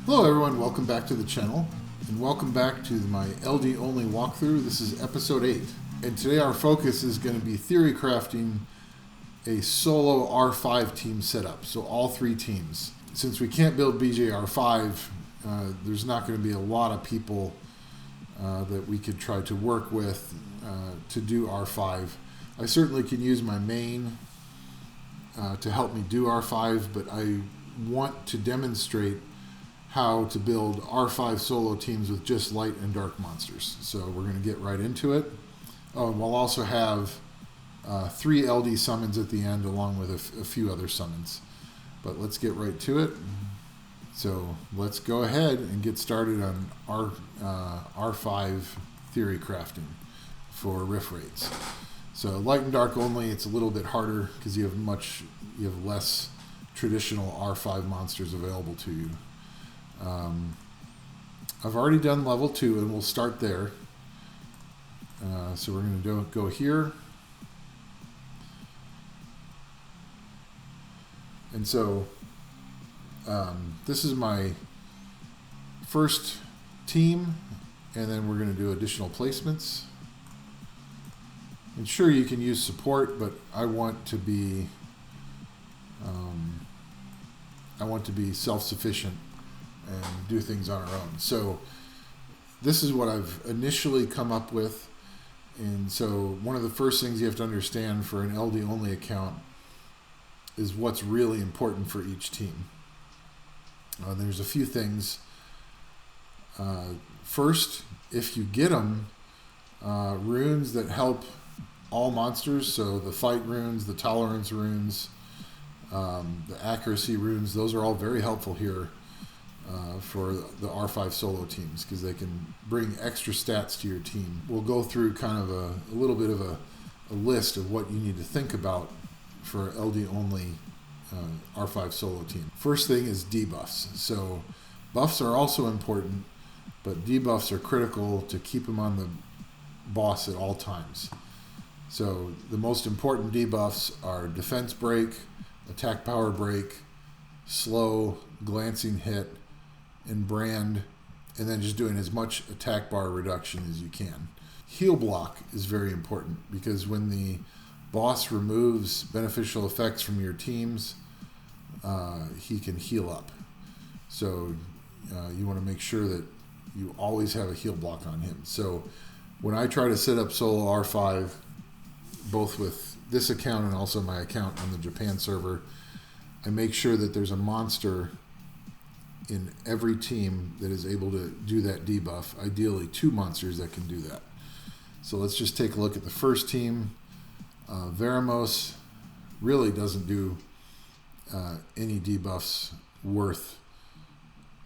Hello everyone, welcome back to the channel, and welcome back to my LD only walkthrough. This is episode 8, and today our focus is going to be theory crafting a solo R5 team setup, so all 3 teams. Since we can't build BJR5, there's not going to be a lot of people that we could try to work with to do R5. I certainly can use my main to help me do R5, but I want to demonstrate how to build R5 solo teams with just light and dark monsters. So we're going to get right into it. Oh, and we'll also have 3 LD summons at the end along with a few other summons. But let's get right to it. So let's go ahead and get started on R5 theory crafting for riff raids. So light and dark only, it's a little bit harder because you have less traditional R5 monsters available to you. I've already done level 2 and we'll start there. So we're going to go here. And so this is my first team, and then we're going to do additional placements. And sure, you can use support, but I want to be self-sufficient and do things on our own. So this is what I've initially come up with. And so one of the first things you have to understand for an LD only account is what's really important for each team. There's a few things. First, if you get them, runes that help all monsters, so the fight runes, the tolerance runes, the accuracy runes, those are all very helpful here for the R5 solo teams because they can bring extra stats to your team. We'll go through kind of a little bit of a list of what you need to think about for LD only R5 solo team. First thing is debuffs. So buffs are also important, but debuffs are critical to keep them on the boss at all times. So the most important debuffs are defense break, attack power break, slow, glancing hit, and brand, and then just doing as much attack bar reduction as you can. Heal block is very important because when the boss removes beneficial effects from your teams, he can heal up. So you want to make sure that you always have a heal block on him. So when I try to set up solo R5, both with this account and also my account on the Japan server, I make sure that there's a monster in every team that is able to do that debuff. Ideally 2 monsters that can do that. So let's just take a look at the first team. Veramos really doesn't do any debuffs worth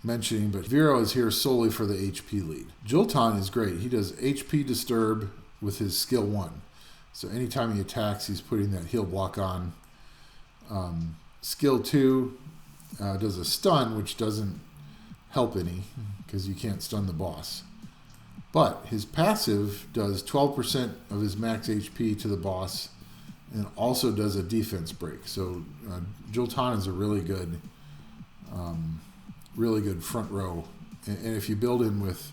mentioning, but Vero is here solely for the HP lead. Jolton is great. He does HP disturb with his skill 1. So anytime he attacks, he's putting that heal block on. Skill 2 does a stun, which doesn't help any because you can't stun the boss. But his passive does 12% of his max HP to the boss and also does a defense break. So Jolton is a really good front row. And if you build him with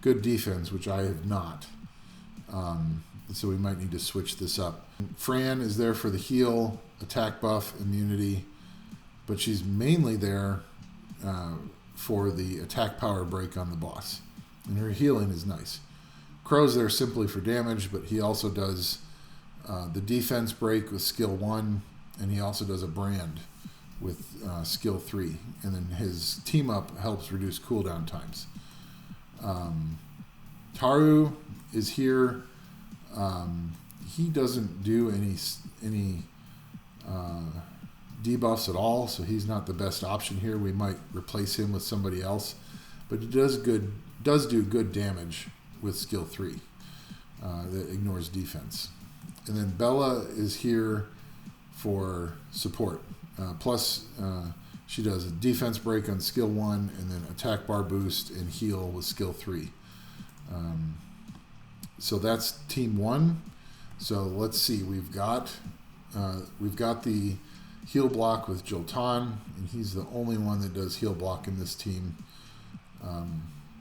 good defense, which I have not, so we might need to switch this up. Fran is there for the heal, attack buff, immunity, but she's mainly there for the attack power break on the boss. And her healing is nice. Crow's there simply for damage, but he also does the defense break with skill 1, and he also does a brand with skill 3. And then his team up helps reduce cooldown times. Taru is here. He doesn't do any debuffs at all, so he's not the best option here. We might replace him with somebody else, but he does do good damage with skill 3 that ignores defense. And then Bella is here for support. Plus, she does a defense break on skill 1 and then attack bar boost and heal with skill 3. So that's team 1. So let's see. We've got the heal block with Jolton, and he's the only one that does heal block in this team.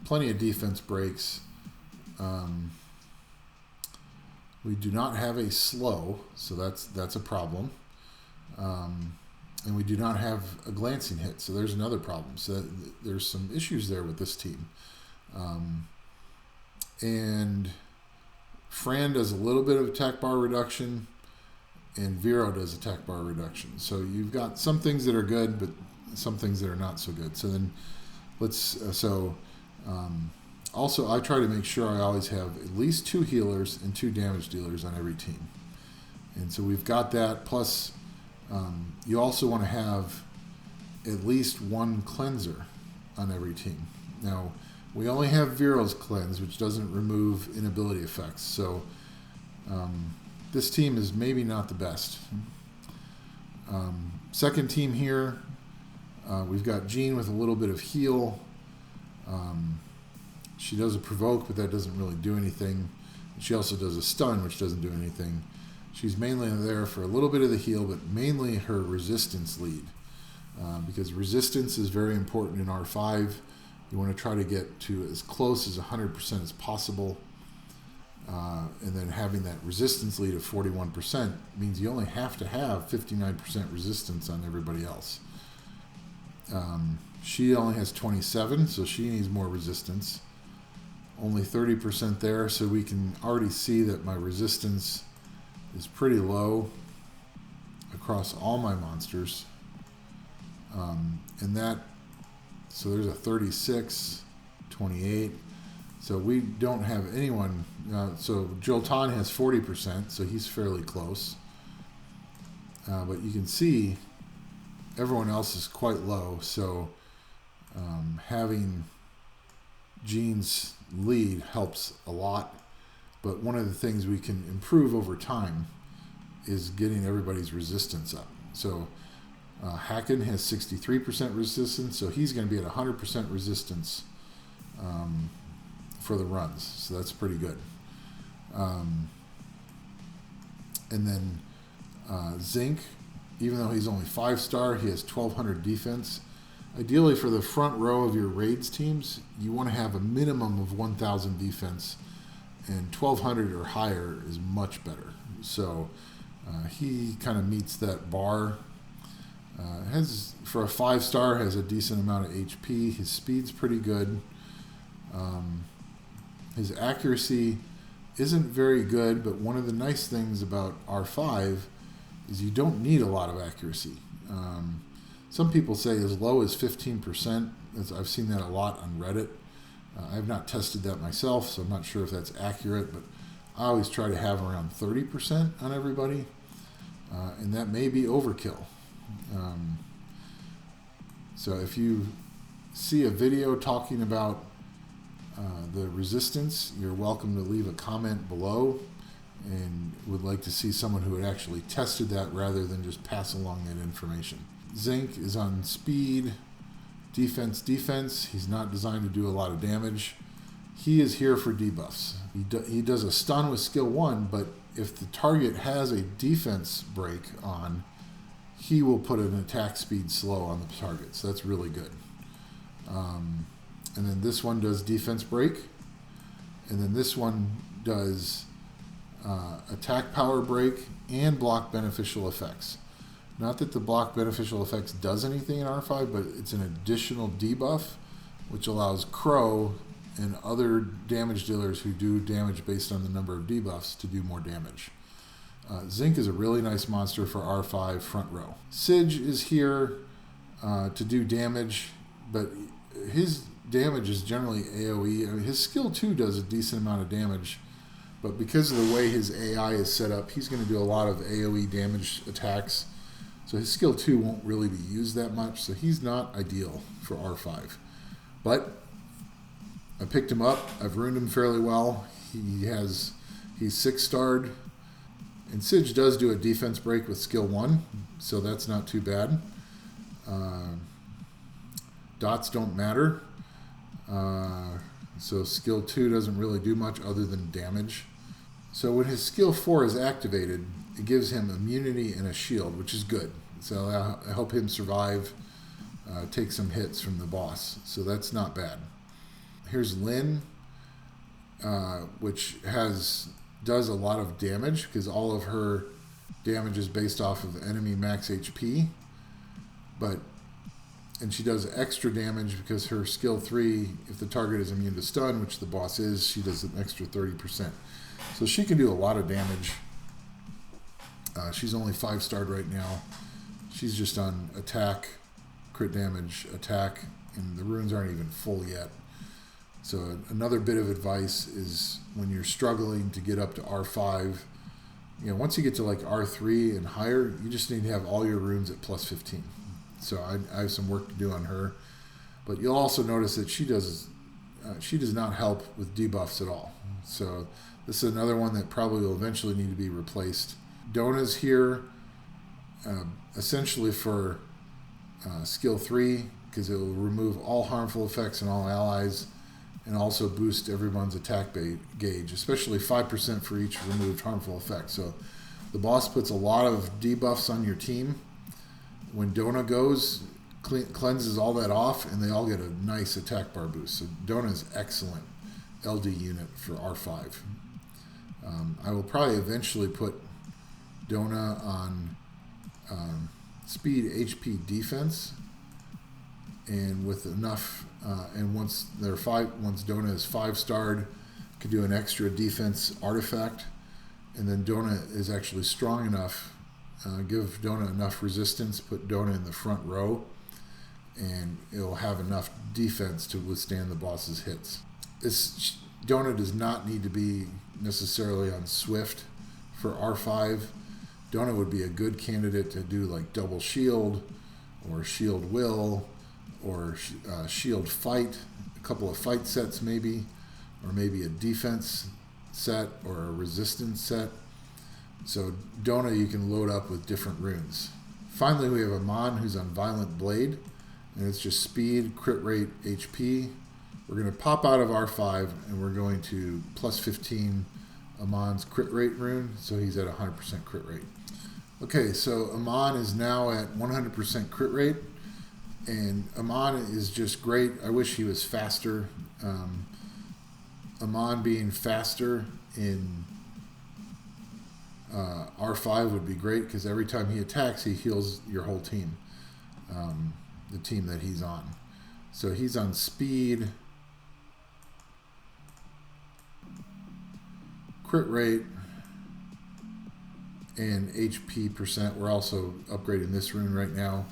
Plenty of defense breaks. We do not have a slow, so that's a problem. And we do not have a glancing hit, so there's another problem. So there's some issues there with this team. And Fran does a little bit of attack bar reduction, and Vero does attack bar reduction. So you've got some things that are good, but some things that are not so good. So then also, I try to make sure I always have at least 2 healers and 2 damage dealers on every team. And so we've got that. Plus, you also want to have at least 1 cleanser on every team. Now, we only have Vero's cleanse, which doesn't remove inability effects. So this team is maybe not the best. Second team here, we've got Jean with a little bit of heal. She does a provoke, but that doesn't really do anything. She also does a stun, which doesn't do anything. She's mainly there for a little bit of the heal, but mainly her resistance lead. Because resistance is very important in R5. You want to try to get to as close as 100% as possible. And then having that resistance lead of 41% means you only have to have 59% resistance on everybody else. She only has 27, so she needs more resistance. Only 30% there, so we can already see that my resistance is pretty low across all my monsters. So there's a 36, 28. So we don't have anyone. So Jolton has 40%, so he's fairly close. But you can see everyone else is quite low. So having Jean's lead helps a lot. But one of the things we can improve over time is getting everybody's resistance up. So Hacken has 63% resistance, so he's going to be at 100% resistance for the runs. So that's pretty good. And then Zinc, even though he's only 5-star, he has 1200 defense. Ideally, for the front row of your raids teams, you want to have a minimum of 1000 defense, and 1200 or higher is much better. So he kind of meets that bar. Has, for a 5-star, has a decent amount of HP. His speed's pretty good. His accuracy isn't very good, but one of the nice things about R5 is you don't need a lot of accuracy. Some people say as low as 15%. I've seen that a lot on Reddit. I've not tested that myself, so I'm not sure if that's accurate, but I always try to have around 30% on everybody, and that may be overkill. So if you see a video talking about the resistance, you're welcome to leave a comment below, and would like to see someone who had actually tested that rather than just pass along that information. Zinc is on speed, defense. He's not designed to do a lot of damage. He is here for debuffs. He does a stun with skill 1, but if the target has a defense break on, he will put an attack speed slow on the target. So that's really good. And then this one does defense break. And then this one does attack power break and block beneficial effects. Not that the block beneficial effects does anything in R5, but it's an additional debuff, which allows Crow and other damage dealers who do damage based on the number of debuffs to do more damage. Zinc is a really nice monster for R5 front row. Sige is here to do damage, but his damage is generally AoE. I mean, his skill 2 does a decent amount of damage, but because of the way his AI is set up, he's going to do a lot of AoE damage attacks. So his skill 2 won't really be used that much, so he's not ideal for R5. But I picked him up. I've ruined him fairly well. He's 6-starred. And Sige does do a defense break with skill 1, so that's not too bad. Dots don't matter. So skill 2 doesn't really do much other than damage. So when his skill 4 is activated, it gives him immunity and a shield, which is good. So I help him survive, take some hits from the boss. So that's not bad. Here's Lynn, which does a lot of damage because all of her damage is based off of enemy max HP. And she does extra damage because her skill 3, if the target is immune to stun, which the boss is, she does an extra 30%. So she can do a lot of damage. She's only 5-starred right now. She's just on attack, crit damage, attack, and the runes aren't even full yet. So another bit of advice is when you're struggling to get up to R5, once you get to like R3 and higher, you just need to have all your runes at plus 15. So I have some work to do on her. But you'll also notice that she does not help with debuffs at all. So this is another one that probably will eventually need to be replaced. Dona's here essentially for skill 3 because it will remove all harmful effects on all allies and also boost everyone's attack gauge, especially 5% for each removed harmful effect. So the boss puts a lot of debuffs on your team. When Dona goes, cleanses all that off, and they all get a nice attack bar boost. So Dona is excellent LD unit for R5. I will probably eventually put Dona on speed, HP, defense, and with enough. And once Dona is 5-starred, could do an extra defense artifact, and then Dona is actually strong enough. Give Dona enough resistance, put Dona in the front row, and it'll have enough defense to withstand the boss's hits. Dona does not need to be necessarily on Swift for R5. Dona would be a good candidate to do like double shield or shield will or shield fight, a couple of fight sets maybe, or maybe a defense set or a resistance set. So Dona you can load up with different runes. Finally, we have Amon who's on Violent Blade, and it's just speed, crit rate, HP. We're going to pop out of R5 and we're going to plus 15 Amon's crit rate rune, so he's at 100% crit rate. Okay, so Amon is now at 100% crit rate, and Amon is just great. I wish he was faster. Amon being faster in R5 would be great because every time he attacks, he heals your whole team, the team that he's on. So he's on speed, crit rate, and HP percent. We're also upgrading this rune right now.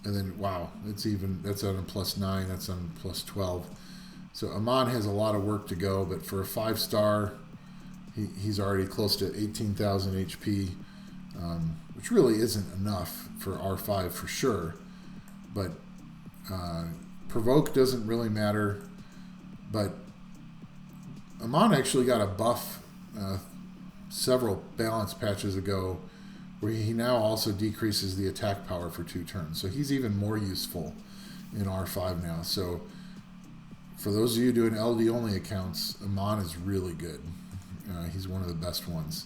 And then, wow, that's on a +9, that's on +12. So Amon has a lot of work to go, but for a 5-star, he's already close to 18,000 HP, which really isn't enough for R5 for sure. But Provoke doesn't really matter. But Amon actually got a buff several balance patches ago where he now also decreases the attack power for 2 turns. So he's even more useful in R5 now. So for those of you doing LD only accounts, Amon is really good. He's one of the best ones.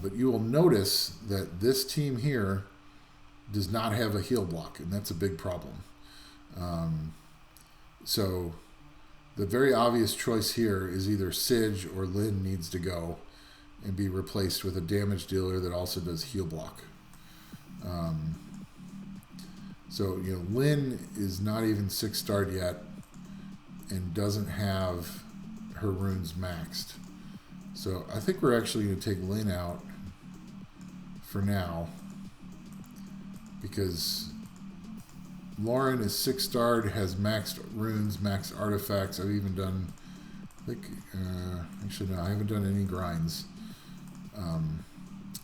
But you will notice that this team here does not have a heal block, and that's a big problem. So the very obvious choice here is either Sige or Lynn needs to go and be replaced with a damage dealer that also does heal block. So Lynn is not even 6-starred yet and doesn't have her runes maxed. So I think we're actually going to take Lynn out for now because Lauren is 6-starred, has maxed runes, maxed artifacts. I've even done, actually no, I haven't done any grinds.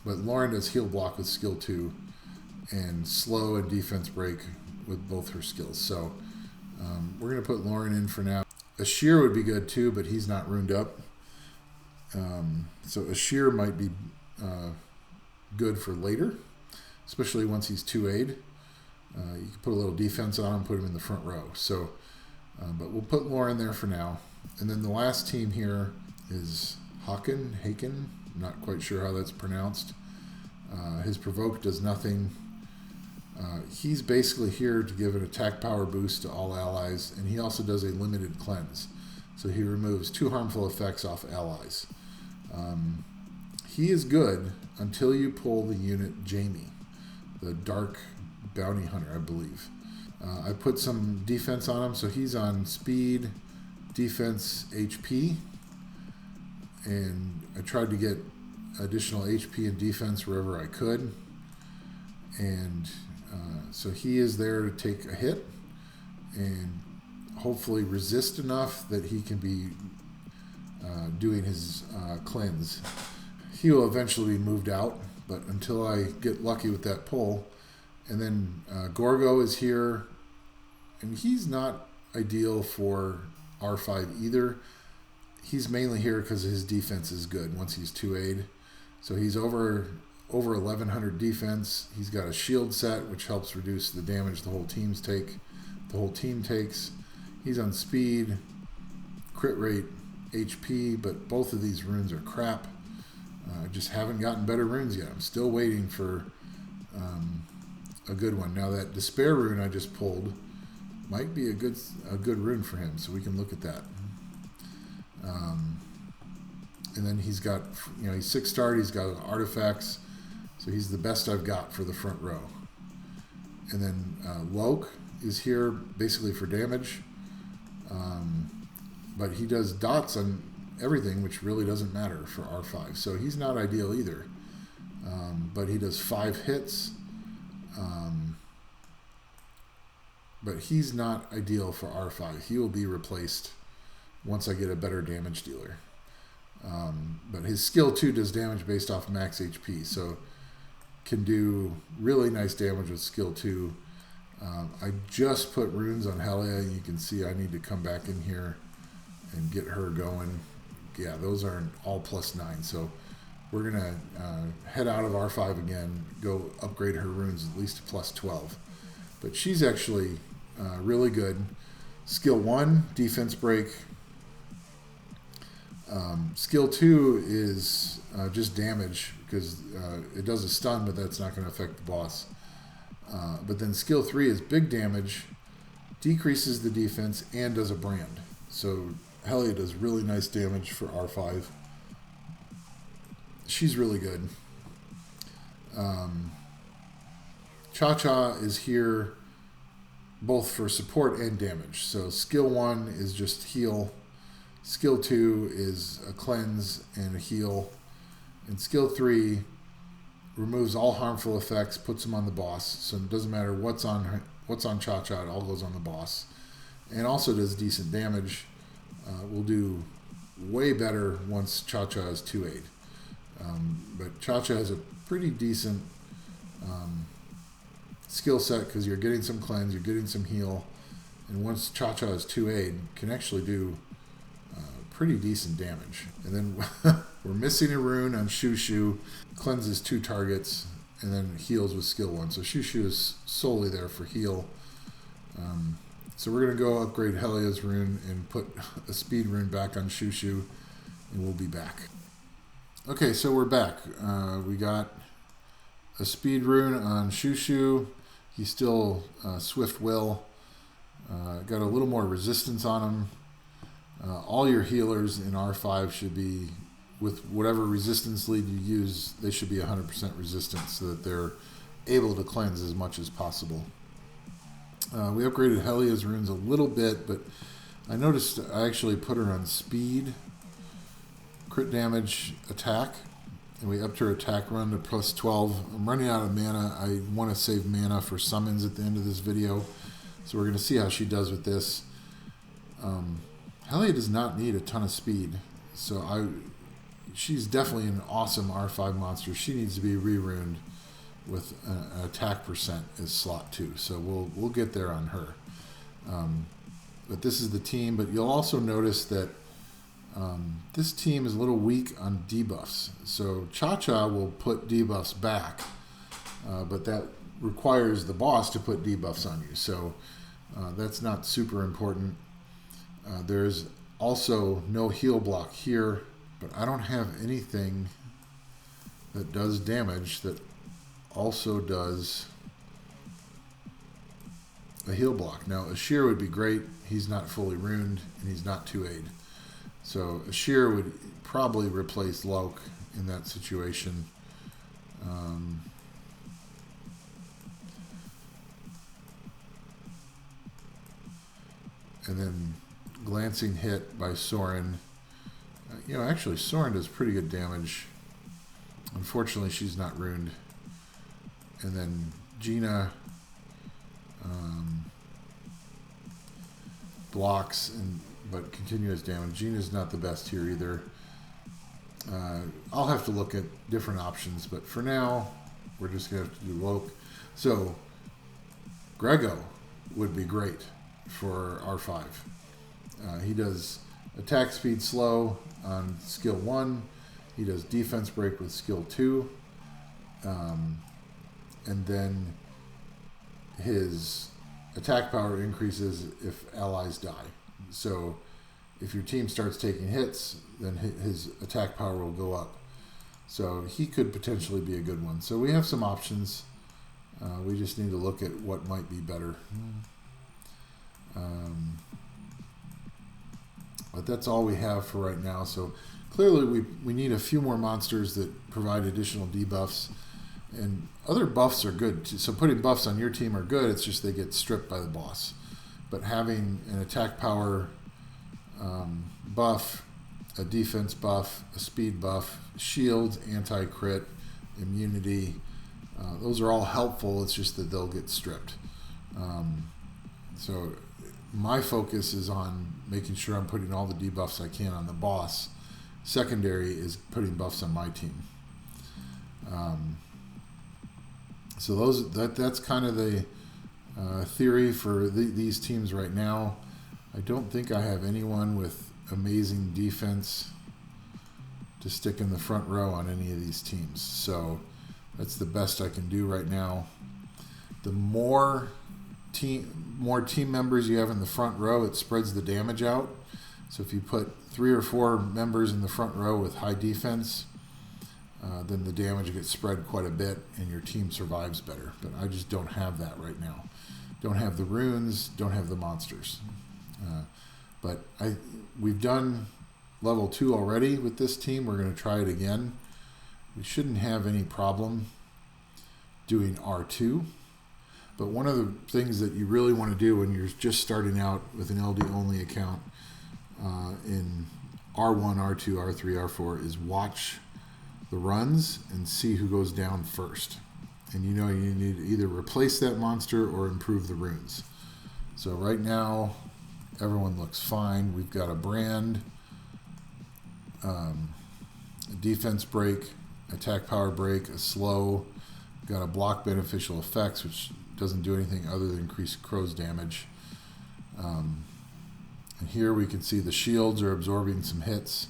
But Lauren does heal block with skill 2 and slow and defense break with both her skills. So we're going to put Lauren in for now. Ashir would be good too, but he's not runed up. So Ashir might be good for later, especially once he's 2A'd. You can put a little defense on him, put him in the front row. So, but we'll put Lauren there for now. And then the last team here is Haken. I'm not quite sure how that's pronounced. His Provoke does nothing. He's basically here to give an attack power boost to all allies, and he also does a limited cleanse. So he removes 2 harmful effects off allies. He is good until you pull the unit Jamie, the Dark Bounty Hunter, I believe. I put some defense on him, so he's on speed, defense, HP, and I tried to get additional HP and defense wherever I could. And so he is there to take a hit and hopefully resist enough that he can be doing his cleanse. He will eventually be moved out, but until I get lucky with that pull. And then Gorgo is here, and he's not ideal for R5 either. He's mainly here because his defense is good once he's 2A'd. So he's over 1100 defense. He's got a shield set, which helps reduce the damage the whole team takes. He's on speed, crit rate, HP, but both of these runes are crap. I just haven't gotten better runes yet. I'm still waiting for a good one. Now that Despair rune I just pulled might be a good rune for him, so we can look at that. And then he's got, he's 6-starred, he's got artifacts, so he's the best I've got for the front row. And then Loke is here basically for damage, but he does dots on everything, which really doesn't matter for R5. So he's not ideal either, but he does 5 hits, but he's not ideal for R5. He will be replaced once I get a better damage dealer. But his skill 2 does damage based off max HP, so can do really nice damage with skill 2. I just put runes on Helia. You can see I need to come back in here and get her going. Yeah, those are all +9, so we're going to head out of R5 again, go upgrade her runes at least to +12. But she's actually really good. Skill 1, defense break. Skill 2 is just damage, because it does a stun, but that's not going to affect the boss. But then skill 3 is big damage, decreases the defense, and does a brand. So Helia does really nice damage for R5. She's really good. Cha-Cha is here both for support and damage. So skill 1 is just heal. Skill 2 is a cleanse and a heal. And skill 3 removes all harmful effects, puts them on the boss. So it doesn't matter what's on Cha-Cha, it all goes on the boss. And also does decent damage. Will do way better once Cha-Cha is 2-8. But Cha-Cha has a pretty decent skill set, because you're getting some cleanse, you're getting some heal. And once Cha-Cha is 2-8, can actually do pretty decent damage. And then we're missing a rune on Shushu, cleanses 2 targets, and then heals with skill 1. So Shushu is solely there for heal. So we're going to go upgrade Helia's rune and put a speed rune back on Shushu, and we'll be back. Okay, so we're back. We got a speed rune on Shushu. He's still Swift Will. Got a little more resistance on him. All your healers in R5 should be, with whatever resistance lead you use, they should be 100% resistant, so that they're able to cleanse as much as possible. We upgraded Helia's runes a little bit, but I noticed I actually put her on speed, crit damage, attack, and we upped her attack run to +12. I'm running out of mana. I want to save mana for summons at the end of this video, so we're going to see how she does with this. Helia does not need a ton of speed, so she's definitely an awesome R5 monster. She needs to be re-runed with an attack percent as slot 2, so we'll get there on her. But this is the team, but you'll also notice that this team is a little weak on debuffs. So Cha-Cha will put debuffs back, but that requires the boss to put debuffs on you, so that's not super important. There's also no heal block here, but I don't have anything that does damage that also does a heal block. Now, Ashir would be great. He's not fully ruined, and he's not 2-8. So Ashir would probably replace Loke in that situation. And then glancing hit by Soren. Actually, Soren does pretty good damage. Unfortunately, she's not ruined. And then Gina blocks, but continuous damage. Gina's not the best here either. I'll have to look at different options, but for now, we're just going to have to do Loke. So, Grego would be great for R5. He does attack speed slow on skill 1. He does defense break with skill 2. And then his attack power increases if allies die. So if your team starts taking hits, then his attack power will go up. So he could potentially be a good one. So we have some options. We just need to look at what might be better. But that's all we have for right now. So clearly we need a few more monsters that provide additional debuffs. And other buffs are good. So putting buffs on your team are good. It's just they get stripped by the boss. But having an attack power buff, a defense buff, a speed buff, shields, anti-crit, immunity, those are all helpful. It's just that they'll get stripped. So my focus is on making sure I'm putting all the debuffs I can on the boss. Secondary is putting buffs on my team. So that's kind of the theory for these teams right now. I don't think I have anyone with amazing defense to stick in the front row on any of these teams. So that's the best I can do right now. The more team members you have in the front row, it spreads the damage out. So if you put 3 or 4 members in the front row with high defense, then the damage gets spread quite a bit and your team survives better. But I just don't have that right now. Don't have the runes, don't have the monsters. But we've done level 2 already with this team. We're going to try it again. We shouldn't have any problem doing R2. But one of the things that you really want to do when you're just starting out with an LD only account in R1, R2, R3, R4 is watch the runs and see who goes down first. And you need to either replace that monster or improve the runes. So right now, everyone looks fine. We've got a brand, a defense break, attack power break, a slow. We've got a block beneficial effects, which doesn't do anything other than increase crow's damage. And here we can see the shields are absorbing some hits.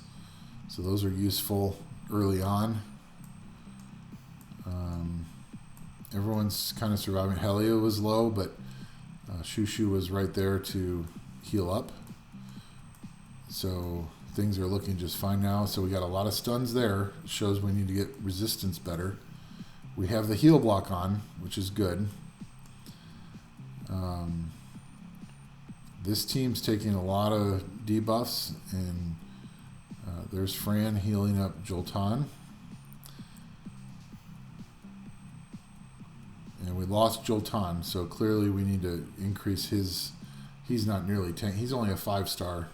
So those are useful early on. Everyone's kind of surviving. Helia was low, but Shushu was right there to heal up. So things are looking just fine now. So we got a lot of stuns there. It shows we need to get resistance better. We have the heal block on, which is good. This team's taking a lot of debuffs, and there's Fran healing up Joltan. And we lost Joltan, so clearly we need to increase his. He's not nearly tank. He's only a 5-star.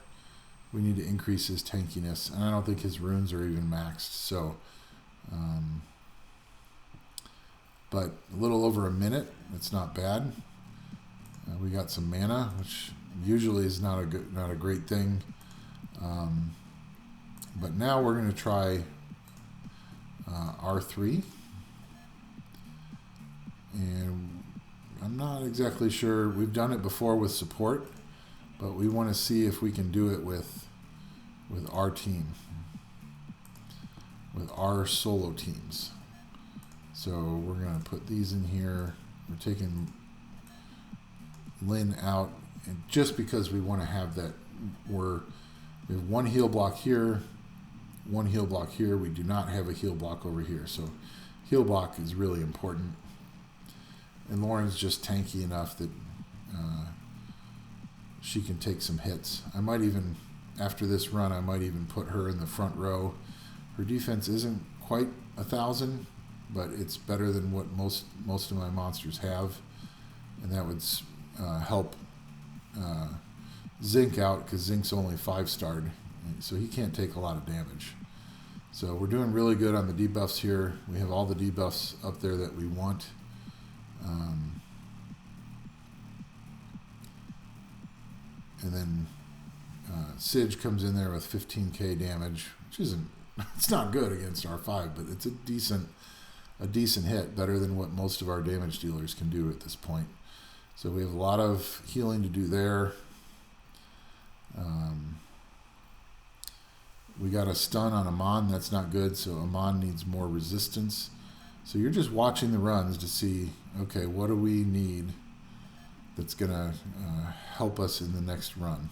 We need to increase his tankiness, and I don't think his runes are even maxed. So, but a little over a minute. It's not bad. We got some mana, which usually is not a great thing. But now we're going to try R3. And I'm not exactly sure. We've done it before with support, but we want to see if we can do it with our team, with our solo teams. So we're going to put these in here. We're taking Lynn out, and just because we want to have that, we have one heal block here, one heal block here. We do not have a heal block over here, so heal block is really important. And Lauren's just tanky enough that she can take some hits. I might even, after this run, I might even put her in the front row. Her defense isn't quite 1,000, but it's better than what most of my monsters have, and that would help Zinc out, because Zinc's only 5-starred, so he can't take a lot of damage. So we're doing really good on the debuffs here. We have all the debuffs up there that we want. And then Sidge comes in there with 15k damage, which isn't, it's not good against R5, but it's a decent hit, better than what most of our damage dealers can do at this point. So we have a lot of healing to do there. We got a stun on Amon, that's not good, so Amon needs more resistance. So you're just watching the runs to see, okay, what do we need that's going to help us in the next run.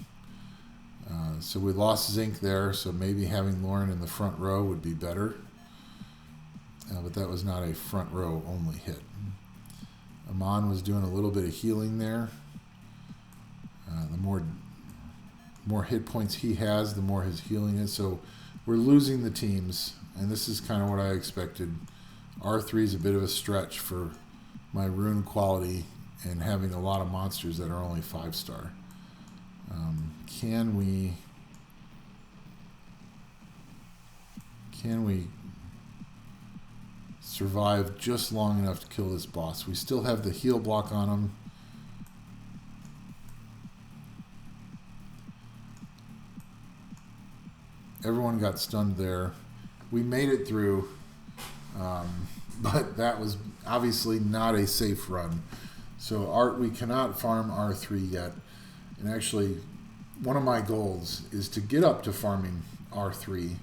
So we lost Zinc there, so maybe having Lauren in the front row would be better. But that was not a front row only hit. Amon was doing a little bit of healing there. The more hit points he has, the more his healing is. So we're losing the teams, and this is kind of what I expected. R3 is a bit of a stretch for my rune quality and having a lot of monsters that are only 5-star. Can we survive just long enough to kill this boss? We still have the heal block on him. Everyone got stunned there. We made it through, but that was obviously not a safe run. So we cannot farm R3 yet. And actually, one of my goals is to get up to farming R3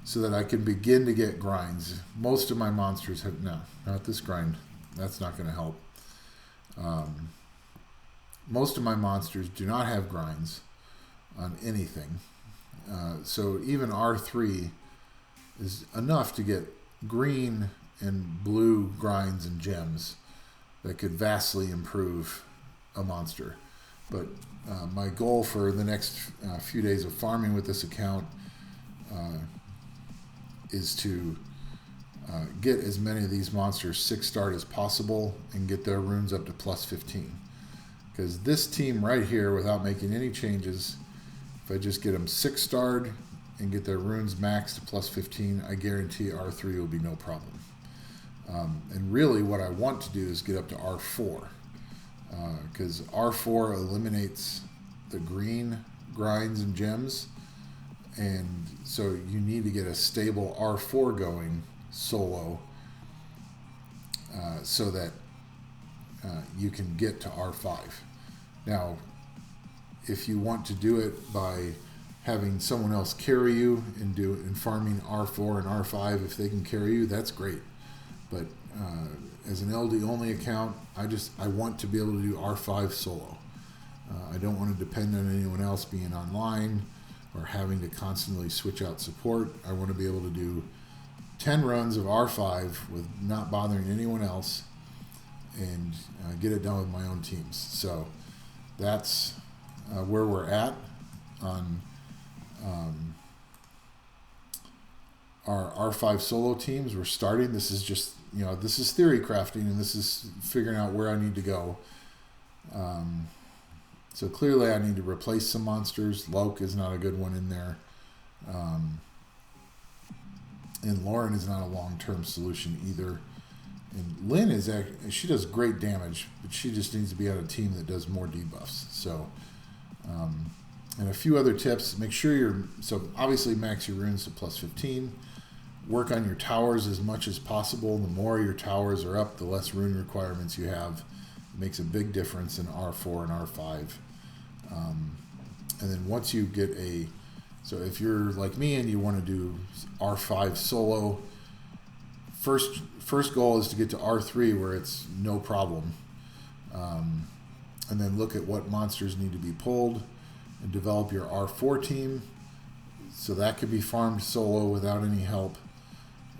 so that I can begin to get grinds. Most of my monsters have, no, not this grind. That's not going to help. Most of my monsters do not have grinds on anything. So even R3 is enough to get green and blue grinds and gems that could vastly improve a monster. But my goal for the next few days of farming with this account is to get as many of these monsters 6-starred as possible and get their runes up to plus 15. Because this team right here, without making any changes, if I just get them 6-starred and get their runes maxed to plus 15, I guarantee R3 will be no problem. And really what I want to do is get up to R4. Because R4 eliminates the green grinds and gems, and so you need to get a stable R4 going solo so that you can get to R5. Now, if you want to do it by having someone else carry you and farming R4 and R5, if they can carry you, that's great. But as an LD only account, I want to be able to do R5 solo. I don't want to depend on anyone else being online or having to constantly switch out support. I want to be able to do 10 runs of R5 with not bothering anyone else and get it done with my own teams. So that's where we're at on our R5 solo teams. We're starting. This is just, this is theory crafting, and this is figuring out where I need to go. So clearly I need to replace some monsters. Loke is not a good one in there. And Lauren is not a long-term solution either. And Lynn is actually, she does great damage, but she just needs to be on a team that does more debuffs. So, and a few other tips. Make sure so obviously max your runes to plus 15. Work on your towers as much as possible. The more your towers are up, the less rune requirements you have. It makes a big difference in R4 and R5. And then once you get so if you're like me and you want to do R5 solo, first goal is to get to R3 where it's no problem. And then look at what monsters need to be pulled and develop your R4 team. So that could be farmed solo without any help.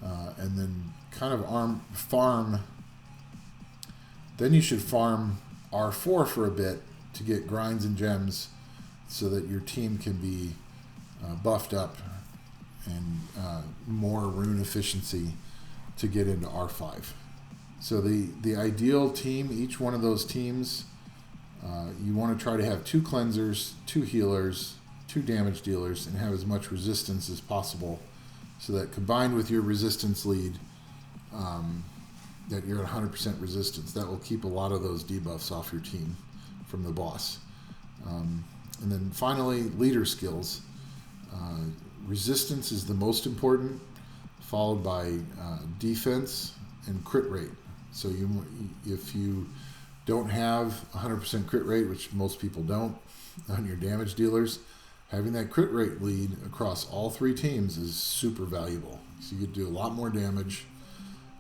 And then kind of farm. Then you should farm R4 for a bit to get grinds and gems so that your team can be buffed up and more rune efficiency to get into R5. So the ideal team, each one of those teams, you want to try to have 2 cleansers, 2 healers, 2 damage dealers, and have as much resistance as possible, so that combined with your resistance lead, that you're at 100% resistance. That will keep a lot of those debuffs off your team from the boss. And then finally, leader skills. Resistance is the most important, followed by defense and crit rate. So if you don't have 100% crit rate, which most people don't on your damage dealers, having that crit rate lead across all 3 teams is super valuable. So you could do a lot more damage,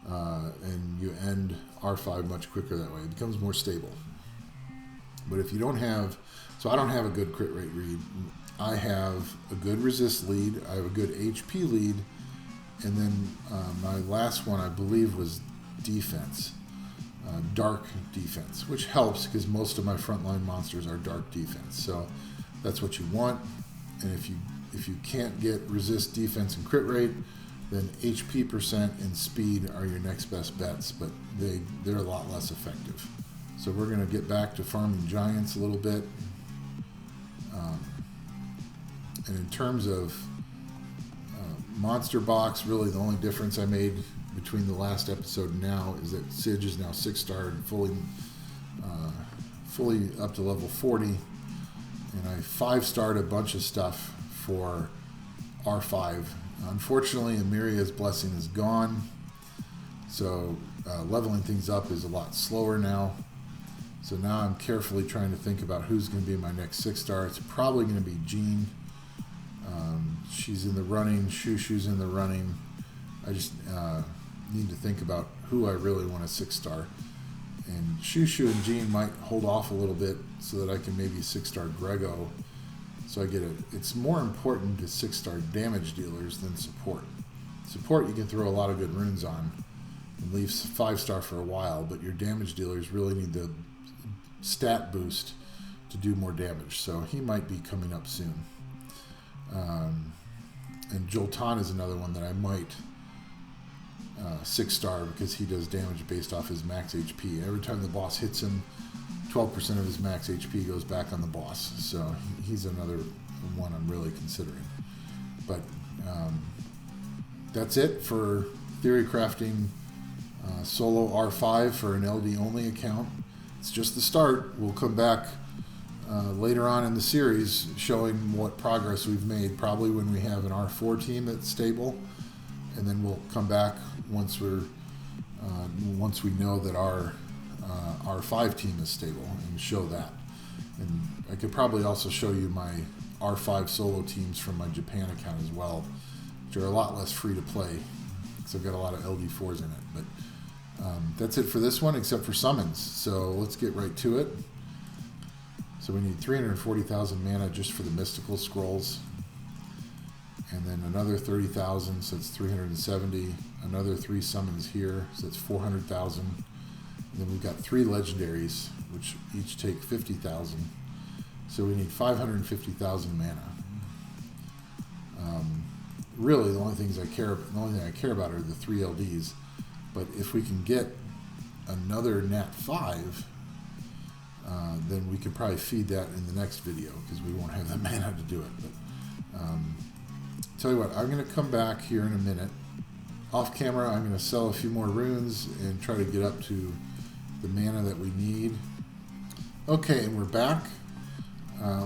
and you end R5 much quicker that way. It becomes more stable. But if you don't have, so I don't have a good crit rate lead. I have a good resist lead. I have a good HP lead. And then my last one, I believe, was defense. Dark defense, which helps because most of my frontline monsters are dark defense. So that's what you want. And if you can't get resist, defense, and crit rate, then HP percent and speed are your next best bets, but they're a lot less effective. So we're going to get back to farming giants a little bit. And in terms of monster box, really the only difference I made between the last episode and now is that Sige is now 6-star and fully up to level 40. And I 5-starred a bunch of stuff for R5. Unfortunately, Amiria's blessing is gone, so leveling things up is a lot slower now. So now I'm carefully trying to think about who's going to be my next 6-star. It's probably going to be Jean. She's in the running. Shushu's in the running. I just need to think about who I really want a 6-star. And Shushu and Jean might hold off a little bit so that I can maybe 6-star Grego. So I get it's more important to 6-star damage dealers than support. Support you can throw a lot of good runes on and leave 5-star for a while, but your damage dealers really need the stat boost to do more damage. So he might be coming up soon. And Joltan is another one that I might 6-star because he does damage based off his max HP. Every time the boss hits him, 12% of his max HP goes back on the boss. So he's another one I'm really considering. But that's it for theory crafting solo R5 for an LD only account. It's just the start. We'll come back later on in the series showing what progress we've made, probably when we have an R4 team that's stable, and then we'll come back once we know that our R5 team is stable and show that. And I could probably also show you my R5 solo teams from my Japan account as well, which are a lot less free to play because I've got a lot of LD4s in it. But that's it for this one, except for summons. So let's get right to it. So we need 340,000 mana just for the mystical scrolls, and then another 30,000, so it's 370. Another 3 summons here, so it's 400,000. And then we've got 3 legendaries, which each take 50,000. So we need 550,000 mana. Really, the only thing I care about are the 3 LDs. But if we can get another Nat 5, then we could probably feed that in the next video because we won't have the mana to do it. But tell you what, I'm going to come back here in a minute. Off camera, I'm going to sell a few more runes and try to get up to the mana that we need. Okay, and we're back.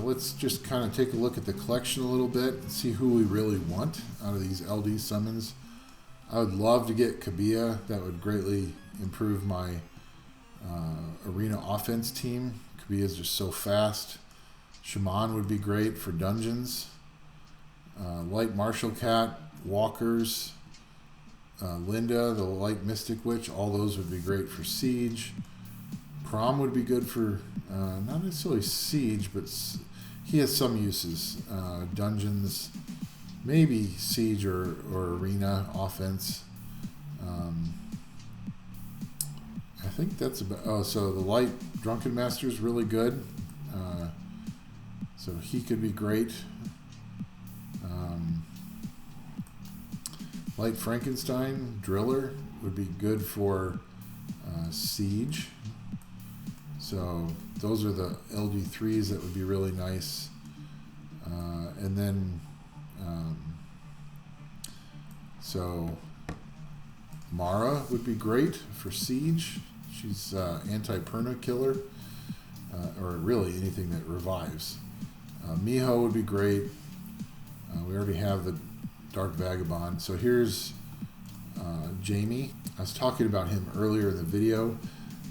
Let's just kind of take a look at the collection a little bit and see who we really want out of these LD summons. I would love to get Kabia. That would greatly improve my arena offense team. Kabia is just so fast. Shaman would be great for dungeons. Light Martial Cat, Walkers, Linda, the Light Mystic Witch, all those would be great for Siege. Prom would be good for, not necessarily Siege, but he has some uses. Dungeons, maybe Siege or Arena offense. I think that's about. Oh, so the light Drunken Master is really good. So he could be great. Light Frankenstein Driller would be good for Siege. So those are the LD3s that would be really nice. And then, so Mara would be great for Siege. She's anti-perna killer, or really anything that revives. Miho would be great. We already have the Dark Vagabond. So here's Jamie. I was talking about him earlier in the video.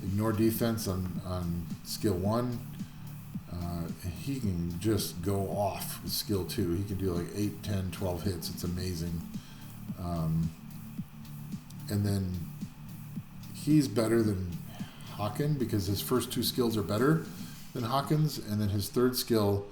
Ignore defense on skill 1. He can just go off with skill 2. He can do like 8, 10, 12 hits. It's amazing. And then he's better than Haken because his first 2 skills are better than Haken's, and then his 3rd skill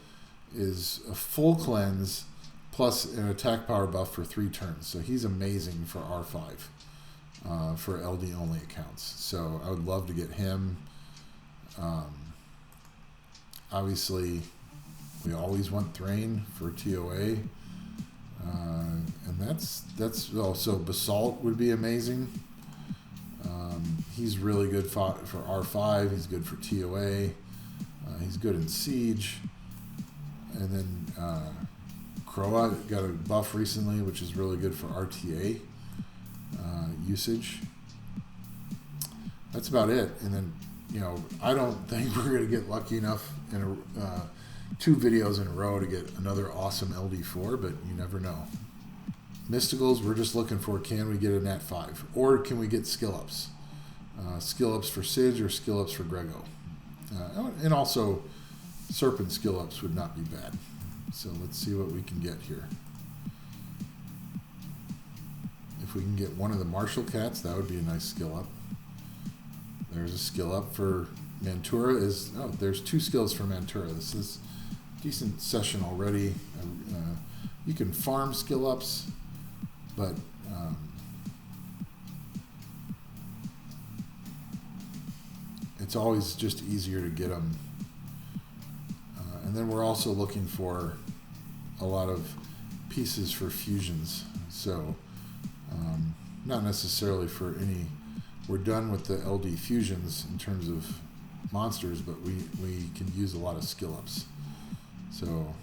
is a full cleanse plus an attack power buff for 3 turns. So he's amazing for R5 for LD only accounts. So I would love to get him. Obviously, we always want Thrain for TOA. And that's also Basalt would be amazing. He's really good for R5. He's good for TOA. He's good in Siege. And then Croa got a buff recently, which is really good for RTA usage. That's about it. And then, I don't think we're going to get lucky enough in 2 videos in a row to get another awesome LD4, but you never know. Mysticals, we're just looking for, can we get a Nat 5? Or can we get skill ups? Skill ups for Sidge or skill ups for Grego. And also, Serpent skill ups would not be bad. So let's see what we can get here. If we can get one of the Martial Cats, that would be a nice skill up. There's a skill up for Mantura. There's 2 skills for Mantura. This is a decent session already. You can farm skill ups, but it's always just easier to get them. And then we're also looking for a lot of pieces for fusions. So not necessarily for any. We're done with the LD fusions in terms of monsters, but we can use a lot of skill ups. So,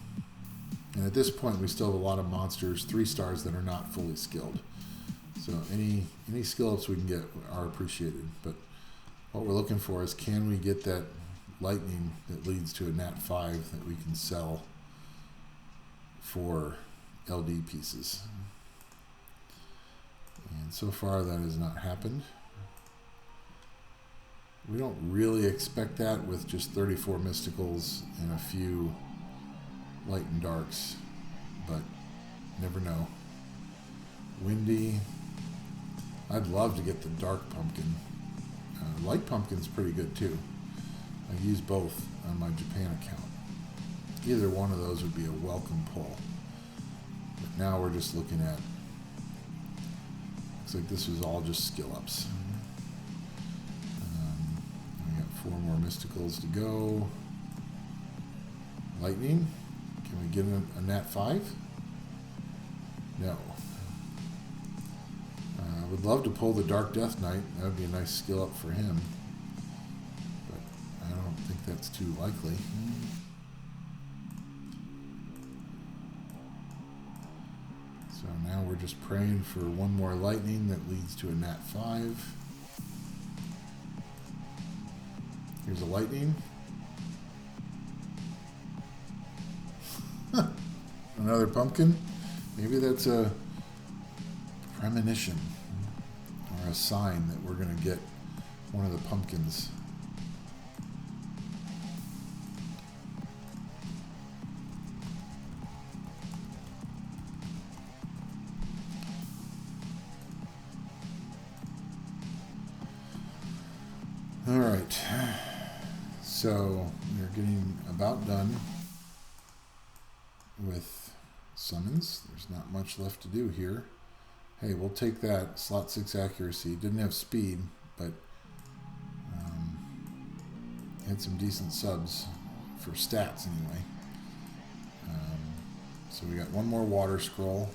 and at this point we still have a lot of monsters, 3 stars that are not fully skilled. So any skill ups we can get are appreciated. But what we're looking for is, can we get that lightning that leads to a Nat 5 that we can sell for LD pieces. And so far that has not happened. We don't really expect that with just 34 mysticals and a few light and darks, but never know. Windy. I'd love to get the dark pumpkin. Light pumpkin's pretty good too. I use both on my Japan account. Either one of those would be a welcome pull. But now we're just looking at, looks like this was all just skill ups. We got 4 more mysticals to go. Lightning. Can we get a Nat 5? No. I would love to pull the Dark Death Knight. That would be a nice skill up for him. But I don't think that's too likely. So now we're just praying for one more lightning that leads to a Nat 5. Here's a lightning. Another pumpkin. Maybe that's a premonition or a sign that we're going to get one of the pumpkins. All right. So we're getting about done with summons. There's not much left to do here. Hey, we'll take that. Slot 6 accuracy. Didn't have speed, but hit some decent subs for stats anyway. So we got one more water scroll.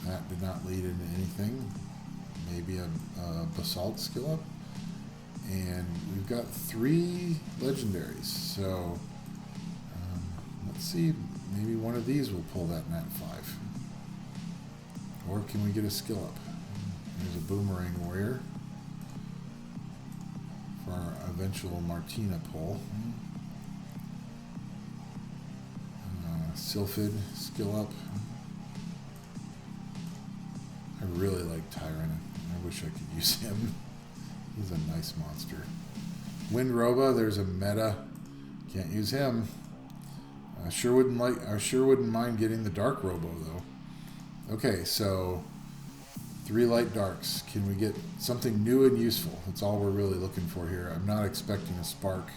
That did not lead into anything. Maybe a basalt skill up. And we've got 3 legendaries. So let's see, maybe one of these will pull that nat 5. Or can we get a skill up? There's a boomerang warrior for our eventual Martina pull. Sylphid skill up. I really like Tyrant. I wish I could use him. He's a nice monster. Wind Roba, there's a meta. Can't use him. I sure wouldn't mind getting the Dark Robo though. Okay, so 3 light darks. Can we get something new and useful? That's all we're really looking for here. I'm not expecting a spark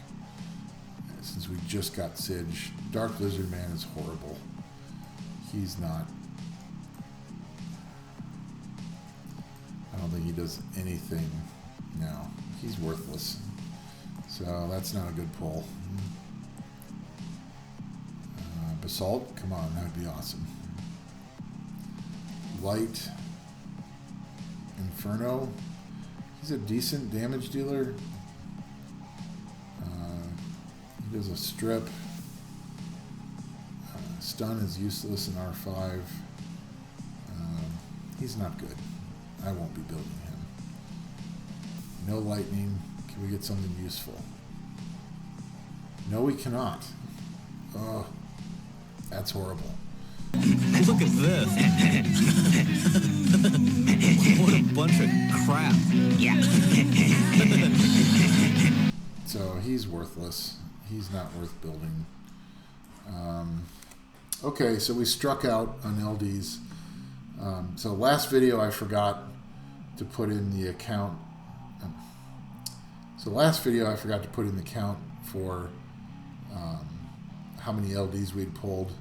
since we just got Sidge. Dark Lizard Man is horrible. He's not. I don't think he does anything now. He's worthless. So that's not a good pull. Basalt, come on, that would be awesome. Light Inferno. He's a decent damage dealer. He does a strip. Stun is useless in R5. He's not good. I won't be building him. No lightning. Can we get something useful? No, we cannot. Oh, that's horrible. Look at this. What a bunch of crap. Yeah. So he's worthless. He's not worth building. Okay, so we struck out on LDs. So last video I forgot to put in the account. So last video I forgot to put in the count for how many LDs we'd pulled.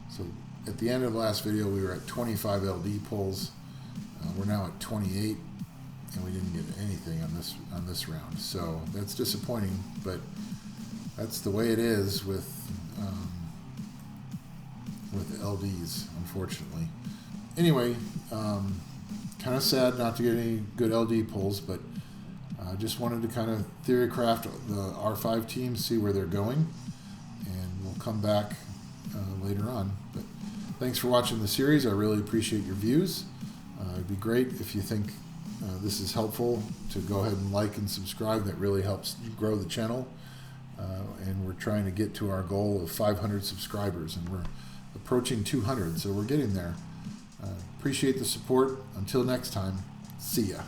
So at the end of the last video we were at 25 LD pulls. We're now at 28, and we didn't get anything on this round. So that's disappointing, but that's the way it is with LDs, unfortunately. Anyway, kind of sad not to get any good LD pulls, but I just wanted to kind of theory craft the R5 team, see where they're going, and we'll come back later on. But thanks for watching the series. I really appreciate your views. It'd be great if you think this is helpful to go ahead and like and subscribe. That really helps grow the channel. And we're trying to get to our goal of 500 subscribers, and we're approaching 200, so we're getting there. Appreciate the support. Until next time, see ya.